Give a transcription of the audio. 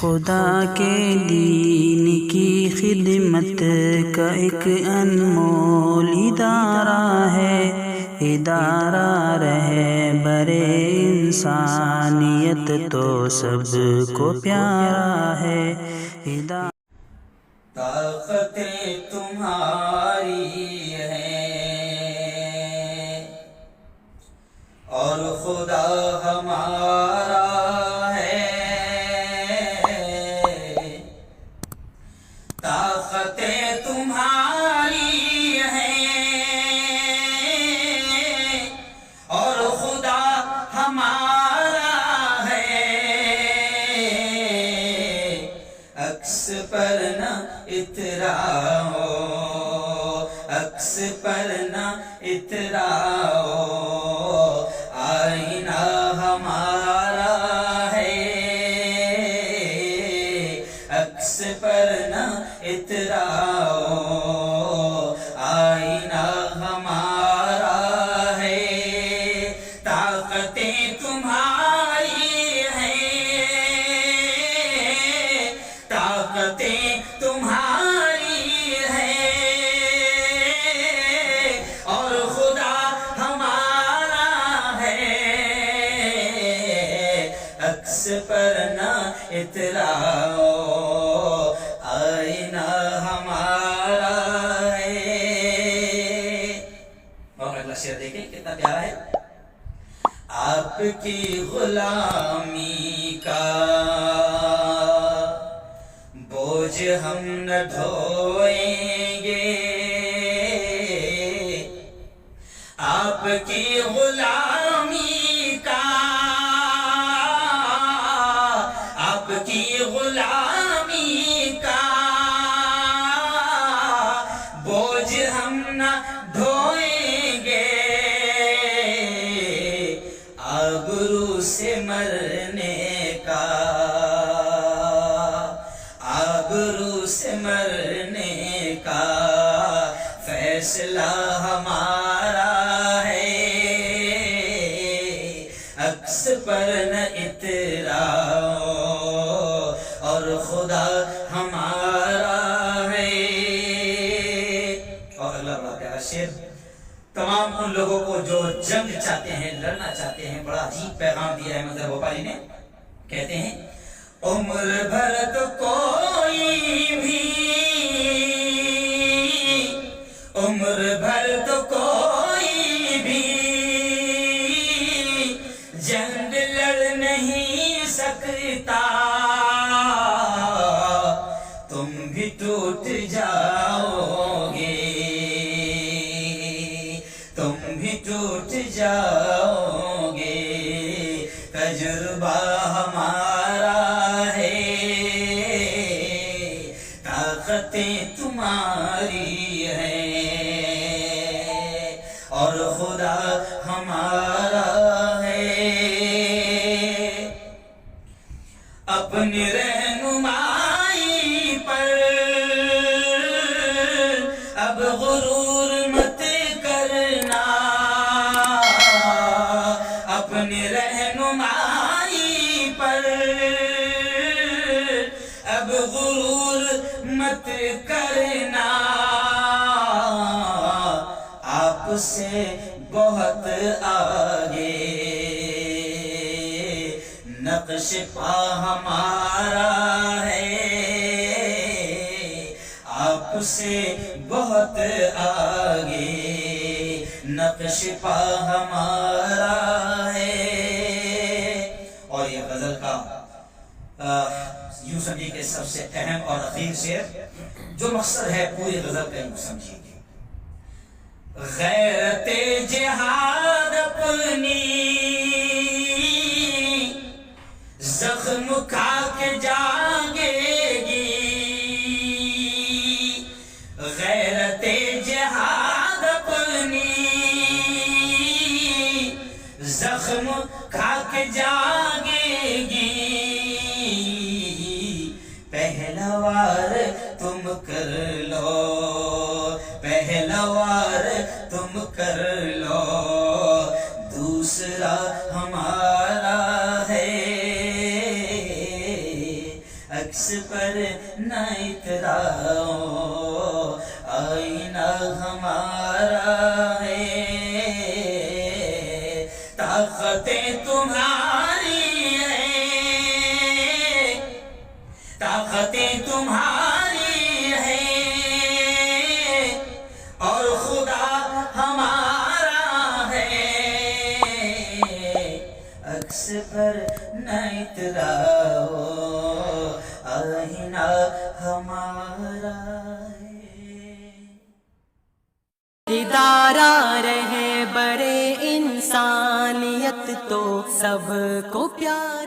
خدا کے دین کی خدمت کا ایک انمول ادارہ ہے، ادارہ رہبر انسانیت تو سب کو پیارا ہے۔ طاقتیں تمہاری ہیں اور خدا ہمارا ہے۔ طاقتیں تمہاری ہیں اور خدا ہمارا ہے۔ عکس پر نہ اتراؤ، عکس پر نہ اتراؤ، آئینہ ہمارا ہے۔ عکس پر نہ اتراؤ، آئینہ ہمارا ہے۔ طاقتیں تمہاری ہیں، طاقتیں تمہاری ہیں اور خدا ہمارا ہے۔ عکس پر نہ اتراؤ، آئینہ ہمارا ہے۔ اور اگلا شعر دیکھیں کتنا پیارا ہے۔ آپ کی غلامی کا بوجھ ہم نہ ڈھوئیں گے، آپ کی غلامی کا، آپ کی غلامی کا بوجھ ہم نہ ڈھوئیں گے۔ آبرو سے مرنے کا، آبرو سے مرنے کا فیصلہ ہمارا ہے۔ عکس پر نہ اتراؤ اور خدا ہمارا ہے۔ اور اگلا بڑا پیارا شعر، تمام ان لوگوں کو جو جنگ چاہتے ہیں، لڑنا چاہتے ہیں، بڑا عجیب پیغام دیا ہے مظہر بھوپالی نے۔ کہتے ہیں عمر بھر تو کوئی بھی، عمر بھر تو کوئی بھی جنگ لڑ نہیں سکتا، تم بھی ٹوٹ جاؤ گے، تم بھی ٹوٹ جاؤ گے۔ تجربہ ہمارا ہے، طاقتیں تمہاری ہیں اور خدا ہمارا ہے۔ اپنی رہنمائی پر اب غرور مت کرنا، اپنی رہنمائی پر اب غرور مت کرنا۔ آپ سے بہت آگے نقش پا ہمارا ہے، آپ سے بہت آگے نقش پا ہمارا ہے۔ اور یہ غزل کا یوں سمجھیے کہ سب سے اہم اور اخیر شعر، جو مقصد ہے پوری غزل کا یوں سمجھیے کہ غیرت جہاد اپنی زخم کھا کے جاگے گی، غیرت جہاد اپنی زخم کھا کے جاگے گی۔ پہلا وار تم کر لو، پہلا وار تم کر لو، دوسرا ہمارا ہے۔ عکس پر نہ اتراؤ، آئینہ ہمارا ہے، طاقتیں تمہاری ہیں، طاقتیں تمہاری ہیں، اور خدا ہمارا ہے، عکس پر نہ اتراؤ، آئینہ ہمارا ہے۔ ادارہ رہے برے انسانیت تو سب کو پیار